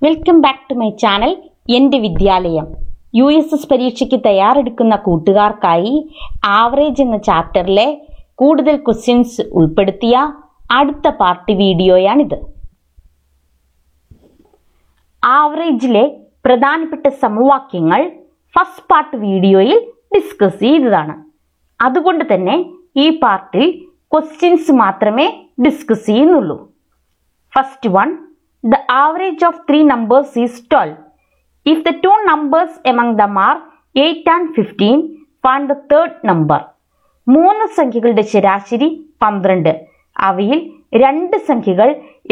Welcome back to my channel Ente Vidyalayam. USS പരീക്ഷയ്ക്ക് തയ്യാറെടുക്കുന്ന കൂട്ടുകാർക്കായി average എന്ന ചാപ്റ്ററിലെ കൂടുതൽ ക്വസ്റ്റ്യൻസ് ഉൾപ്പെടുത്തിയ അടുത്ത പാർട്ട് വീഡിയോയാണിത്. ആവറേജിലെ പ്രധാനപ്പെട്ട സമവാക്യങ്ങൾ ഫസ്റ്റ് പാർട്ട് വീഡിയോയിൽ ഡിസ്കസ് ചെയ്തതാണ്. അതുകൊണ്ട് തന്നെ ഈ പാർട്ടിൽ ക്വസ്റ്റ്യൻസ് മാത്രമേ ഡിസ്കസ് ചെയ്യുന്നുള്ളൂ. First one, the average of three numbers is 12. If the two numbers among them are 8 and 15, find the third number. മൂന്ന് സംഖ്യകളുടെ ശരാശരി 12. അവയിൽ രണ്ട് സംഖ്യകൾ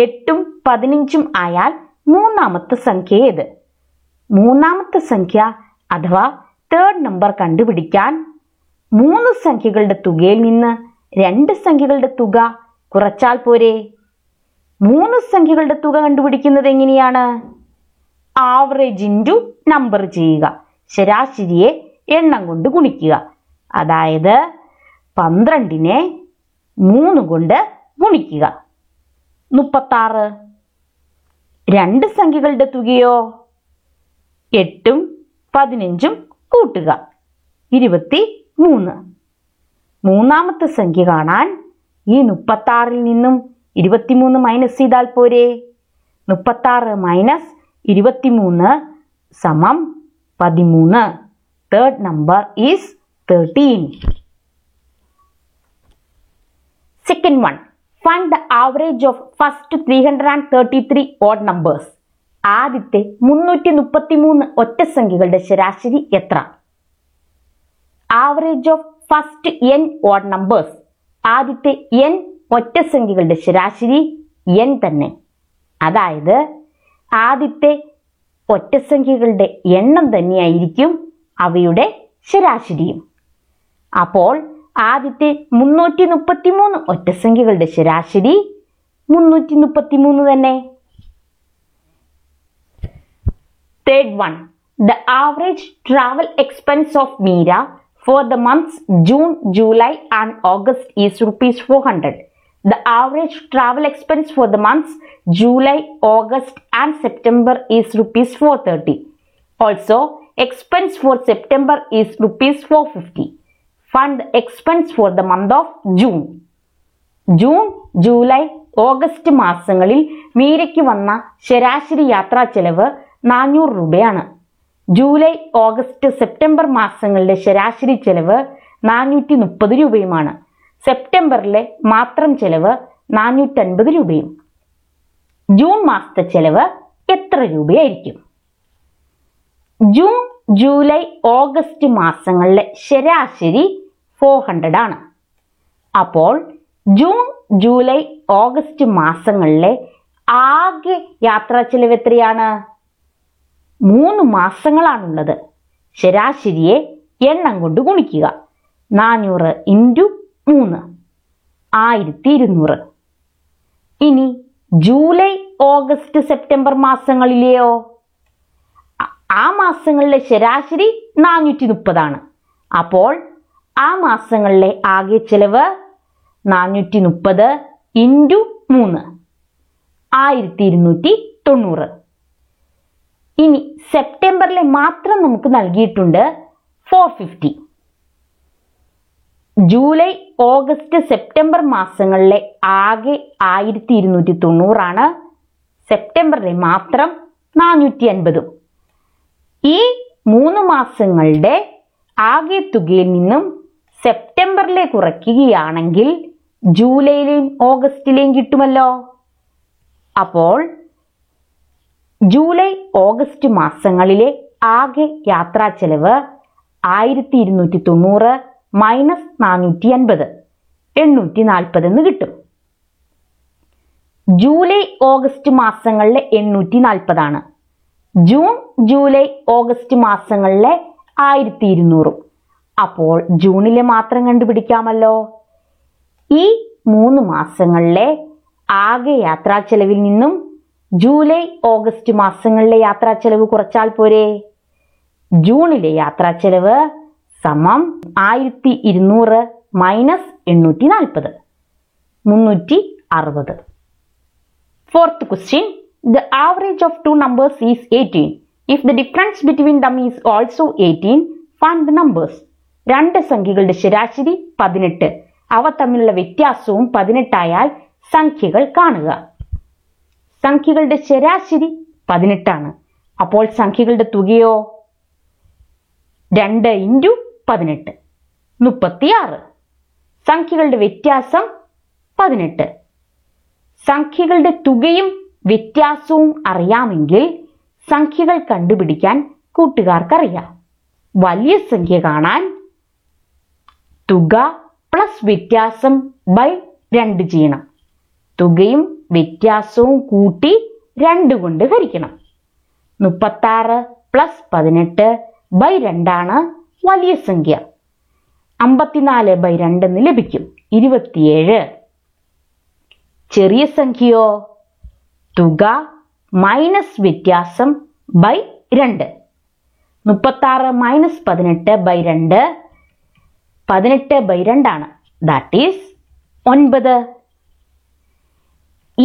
8ഉം 15ഉം ആയാൽ മൂന്നാമത്തെ സംഖ്യ ഏത്? മൂന്നാമത്തെ സംഖ്യ അഥവാ തേർഡ് നമ്പർ കണ്ടുപിടിക്കാൻ മൂന്ന് സംഖ്യകളുടെ തുകയിൽ നിന്ന് രണ്ട് സംഖ്യകളുടെ തുക കുറച്ചാൽ പോരെ? മൂന്ന് സംഖ്യകളുടെ തുക കണ്ടുപിടിക്കുന്നത് എങ്ങനെയാണ്? ആവറേജ് ഇൻറ്റു നമ്പർ ചെയ്യുക, ശരാശരിയെ എണ്ണം കൊണ്ട് ഗുണിക്കുക. അതായത് 12നെ 3 കൊണ്ട് ഗുണിക്കുക. 36. രണ്ട് സംഖ്യകളുടെ തുകയോ? 8ഉം 15ഉം കൂട്ടുക, 23. മൂന്നാമത്തെ സംഖ്യ കാണാൻ ഈ 36ൽ നിന്നും 23 മൈനസ് ചെയ്താൽ പോരെ? 36 മൈനസ് 23 സമം 13. Third number is 13. Second one, find the average of first 333 odd numbers. ആദ്യത്തെ 333 ഒറ്റ സംഖ്യകളുടെ ശരാശരി എത്ര? Average of first n odd numbers. ആദ്യത്തെ n ഒറ്റ സംഖ്യകളുടെ ശരാശരി n തന്നെ. അതായത് ആദ്യത്തെ ഒറ്റ സംഖ്യകളുടെ എണ്ണം തന്നെയായിരിക്കും അവയുടെ ശരാശരിയും. അപ്പോൾ ആദ്യത്തെ 333 ഒറ്റ സംഖ്യകളുടെ ശരാശരി 333 തന്നെ. Third one, the average travel expense of Meera for the months June, July and August is ₹400. The average travel expense for the months July, August and September is ₹430. Also, expense for September is ₹450. Find the expense for the month of June. June, July, August മാസങ്ങളിൽ മീരയ്ക്ക് വന്ന ശരാശരി യാത്രാ ചെലവ് 400 രൂപയാണ്. July, August, September മാസങ്ങളിലെ ശരാശരി ചെലവ് 430 രൂപയുമാണ്. സെപ്റ്റംബറിലെ മാത്രം ചെലവ് 450 രൂപയും. ജൂൺ മാസത്തെ ചെലവ് എത്ര രൂപയായിരിക്കും? ജൂൺ, ജൂലൈ, ഓഗസ്റ്റ് മാസങ്ങളിലെ ശരാശരി 400 ആണ്. അപ്പോൾ ജൂൺ, ജൂലൈ, ഓഗസ്റ്റ് മാസങ്ങളിലെ ആകെ യാത്രാ ചെലവ് എത്രയാണ്? 3 മാസങ്ങളാണുള്ളത്. ശരാശരിയെ എണ്ണം കൊണ്ട് ഗുണിക്കുക. 400 ഇൻറ്റു 3, 1200. ഇനി ജൂലൈ, ഓഗസ്റ്റ്, സെപ്റ്റംബർ മാസങ്ങളിലെയോ? ആ മാസങ്ങളിലെ ശരാശരി 430 ആണ്. അപ്പോൾ ആ മാസങ്ങളിലെ ആകെ ചെലവ് 430 ഇൻറ്റു 3, 1290. ഇനി സെപ്റ്റംബറിലെ മാത്രം നമുക്ക് നൽകിയിട്ടുണ്ട് 450. ജൂലൈ, ഓഗസ്റ്റ്, സെപ്റ്റംബർ മാസങ്ങളിലെ ആകെ 1290 ആണ്. സെപ്റ്റംബറിലെ മാത്രം 450. ഈ 3 മാസങ്ങളുടെ ആകെ തുകയിൽ നിന്നും സെപ്റ്റംബറിലെ കുറയ്ക്കുകയാണെങ്കിൽ ജൂലൈയിലെയും ഓഗസ്റ്റിലെയും കിട്ടുമല്ലോ. അപ്പോൾ ജൂലൈ, ഓഗസ്റ്റ് മാസങ്ങളിലെ ആകെ യാത്രാ ചെലവ് 1290 മൈനസ് 450, 840 എന്ന് കിട്ടും. ജൂലൈ, ഓഗസ്റ്റ് മാസങ്ങളിലെ 840 ആണ്. ജൂൺ, ജൂലൈ, ഓഗസ്റ്റ് മാസങ്ങളിലെ 1200. അപ്പോൾ ജൂണിലെ മാത്രം കണ്ടുപിടിക്കാമല്ലോ. ഈ 3 മാസങ്ങളിലെ ആകെ യാത്രാ ചെലവിൽ നിന്നും ജൂലൈ, ഓഗസ്റ്റ് മാസങ്ങളിലെ യാത്രാ ചെലവ് കുറച്ചാൽ പോരെ? ജൂണിലെ യാത്രാ ചെലവ് സമം 1200 minus 840, 360. Fourth question, The average of two numbers is 18. If the difference between them is also 18, find the numbers. രണ്ട് സംഖ്യകളുടെ ശരാശരി 18. അവ തമ്മിലുള്ള വ്യത്യാസവും 18 ആയാൽ സംഖ്യകൾ കാണുക. സംഖ്യകളുടെ ശരാശരി 18 ആണ്. അപ്പോൾ സംഖ്യകളുടെ തുകയോ 2 × 18 36. സംഖ്യകളുടെ വ്യത്യാസം 18. സംഖ്യകളുടെ തുകയും വ്യത്യാസവും അറിയാമെങ്കിൽ സംഖ്യകൾ കണ്ടുപിടിക്കാൻ കൂട്ടുകാർക്കറിയാം. വലിയ സംഖ്യ കാണാൻ തുക പ്ലസ് വ്യത്യാസം ബൈ 2 ചെയ്യണം. തുകയും വ്യത്യാസവും കൂട്ടി 2 കൊണ്ട് ഹരിക്കണം. 36 പ്ലസ് 18 ബൈ 2 ആണ് വലിയ സംഖ്യ. 54 ബൈ 2 എന്ന് ലഭിക്കും. 27. ചെറിയ സംഖ്യയോ തുക മൈനസ് വ്യത്യാസം ബൈ 2. 36 മൈനസ് 18 ബൈ 2 18 ബൈ 2 ആണ്. That is 9.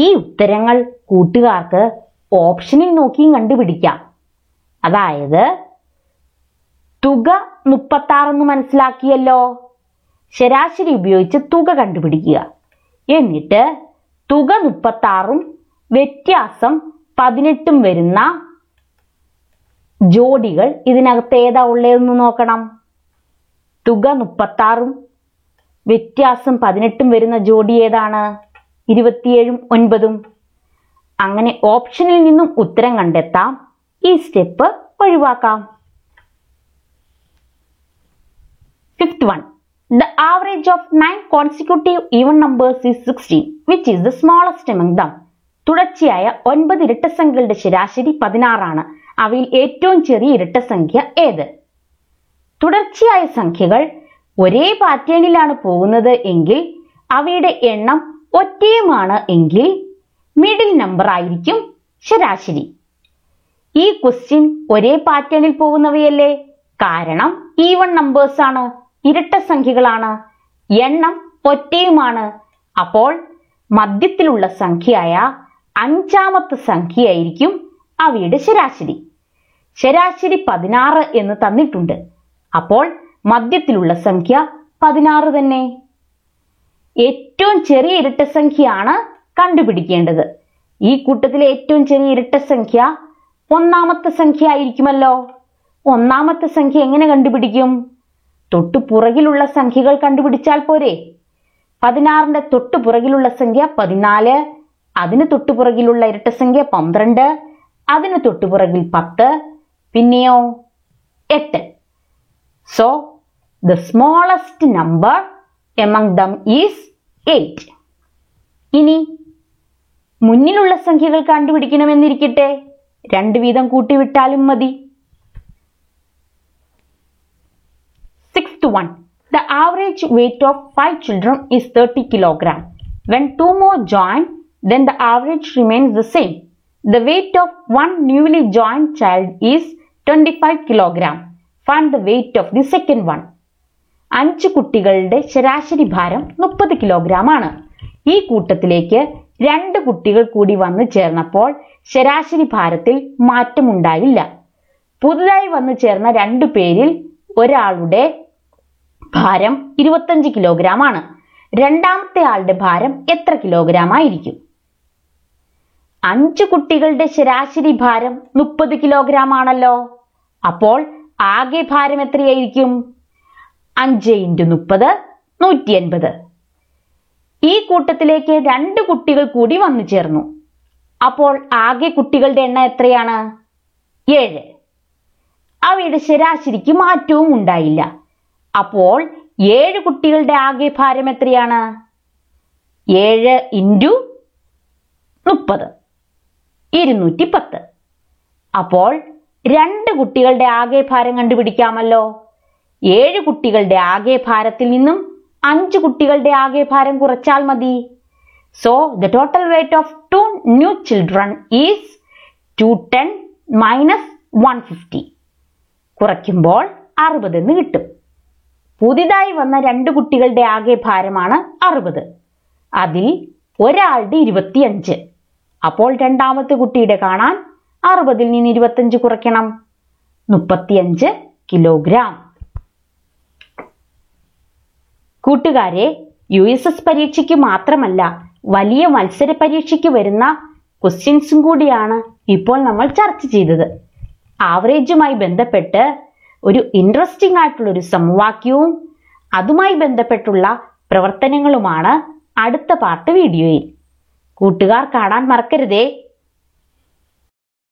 ഈ ഉത്തരങ്ങൾ കൂട്ടുകാർക്ക് ഓപ്ഷനിൽ നോക്കിയും കണ്ടുപിടിക്കാം. അതായത് തുക 36 എന്ന് മനസ്സിലാക്കിയല്ലോ. ശരാശരി ഉപയോഗിച്ച് തുക കണ്ടുപിടിക്കുക. എന്നിട്ട് തുക 36ഉം വ്യത്യാസം 18ഉം വരുന്ന ജോഡികൾ ഇതിനകത്ത് ഏതാ ഉള്ളതെന്ന് നോക്കണം. തുക 36ഉം വ്യത്യാസം 18ഉം വരുന്ന ജോഡി ഏതാണ്? 27ഉം 9ഉം. അങ്ങനെ ഓപ്ഷനിൽ നിന്നും ഉത്തരം കണ്ടെത്താം. ഈ സ്റ്റെപ്പ് ഒഴിവാക്കാം. Fifth one. The average of 9 consecutive even numbers is 16, which is the smallest among them. തുടർച്ചയായ 9 ഇരട്ടസംഖ്യകളുടെ ശരാശരി 16 ആണ്. അവയിൽ ഏറ്റവും ചെറിയ ഇരട്ടസംഖ്യ ഏത്? തുടർച്ചയായ സംഖ്യകൾ ഒരേ പാറ്റേണിലാണ് പോകുന്നത് എങ്കിൽ അവയുടെ എണ്ണം ഒറ്റയുമാണ് എങ്കിൽ മിഡിൽ നമ്പർ ആയിരിക്കും ശരാശരി. ഈ ക്വസ്റ്റ്യൻ ഒരേ പാറ്റേണിൽ പോകുന്നവയല്ലേ? കാരണം ഈവൺ നമ്പേഴ്സ് ആണ്, ഇരട്ട സംഖ്യകളാണ്, എണ്ണം ഒറ്റയുമാണ്. അപ്പോൾ മധ്യത്തിലുള്ള സംഖ്യയായ 5ാമത്തെ സംഖ്യയായിരിക്കും അവയുടെ ശരാശരി. ശരാശരി 16 എന്ന് തന്നിട്ടുണ്ട്. അപ്പോൾ മധ്യത്തിലുള്ള സംഖ്യ 16 തന്നെ. ഏറ്റവും ചെറിയ ഇരട്ടസംഖ്യയാണ് കണ്ടുപിടിക്കേണ്ടത്. ഈ കൂട്ടത്തിലെ ഏറ്റവും ചെറിയ ഇരട്ടസംഖ്യ 1ാമത്തെ സംഖ്യ ആയിരിക്കുമല്ലോ. 1ാമത്തെ സംഖ്യ എങ്ങനെ കണ്ടുപിടിക്കും? തൊട്ടുപുറകിലുള്ള സംഖ്യകൾ കണ്ടുപിടിച്ചാൽ പോരെ? 16ന്റെ തൊട്ടുപുറകിലുള്ള സംഖ്യ 14, അതിന് തൊട്ടുപുറകിലുള്ള ഇരട്ടസംഖ്യ 12, അതിന് തൊട്ടുപുറകിൽ 10, പിന്നെയോ 8. So, the smallest number among them is 8. ഇനി മുന്നിലുള്ള സംഖ്യകൾ കണ്ടുപിടിക്കണമെന്നിരിക്കട്ടെ, 2 വീതം കൂട്ടിവിട്ടാലും മതി. Sixth one. The average weight of 5 children is 30 kg. When 2 more join, then the average remains the same. The weight of one newly joined child is 25 kg. Find the weight of the second one. 5 കുട്ടികളുടെ ശരാശരി ഭാരം 30 kilogram ആണ്. ഈ കൂട്ടത്തിലേക്ക് 2 കുട്ടികൾ കൂടി വന്നു ചേർന്നപ്പോൾ ശരാശരി ഭാരത്തിൽ മാറ്റമുണ്ടായില്ല. പുതുതായി വന്നു ചേർന്ന 2 പേരിൽ ഒരാളുടെ ഭാരം 25 കിലോഗ്രാം ആണ്. രണ്ടാമത്തെ ആളുടെ ഭാരം എത്ര കിലോഗ്രാം ആയിരിക്കും? 5 കുട്ടികളുടെ ശരാശരി ഭാരം 30 കിലോഗ്രാം ആണല്ലോ. അപ്പോൾ ആകെ ഭാരം എത്രയായിരിക്കും? 5 × 30 180. ഈ കൂട്ടത്തിലേക്ക് 2 കുട്ടികൾ കൂടി വന്നു ചേർന്നു. അപ്പോൾ ആകെ കുട്ടികളുടെ എണ്ണം എത്രയാണ്? 7. അവയുടെ ശരാശരിക്ക് മാറ്റവും ഉണ്ടായില്ല. അപ്പോൾ 7 കുട്ടികളുടെ ആകെ ഭാരം എത്രയാണ്? 7 × 30 210. അപ്പോൾ 2 കുട്ടികളുടെ ആകെ ഭാരം കണ്ടുപിടിക്കാമല്ലോ. 7 കുട്ടികളുടെ ആകെ ഭാരത്തിൽ നിന്നും 5 കുട്ടികളുടെ ആകെ ഭാരം കുറച്ചാൽ മതി. So, the total weight of 2 new children is 210 minus 150. കുറയ്ക്കുമ്പോൾ 60 എന്ന് കിട്ടും. പുതിയതായി വന്ന 2 കുട്ടികളുടെ ആകെ ഭാരമാണ് 60. അതിൽ ഒരാളുടെ 25, അപ്പോൾ രണ്ടാമത്തെ കുട്ടിയുടെ കാണാൻ 60 നിന്ന് 25 കുറയ്ക്കണം. 35 കിലോഗ്രാം. കൂട്ടുകാരെ, USS പരീക്ഷയ്ക്ക് മാത്രമല്ല വലിയ മത്സര പരീക്ഷയ്ക്ക് വരുന്ന ക്വസ്റ്റ്യൻസും കൂടിയാണ് ഇപ്പോൾ നമ്മൾ ചർച്ച ചെയ്തത്. ആവറേജുമായി ബന്ധപ്പെട്ട് ഒരു ഇൻട്രസ്റ്റിംഗ് ആയിട്ടുള്ള ഒരു സമവാക്യവും അതുമായി ബന്ധപ്പെട്ടുള്ള പ്രവർത്തനങ്ങളുമാണ് അടുത്ത പാർട്ട് വീഡിയോയിൽ. കൂട്ടുകാർ കാണാൻ മറക്കരുതേ.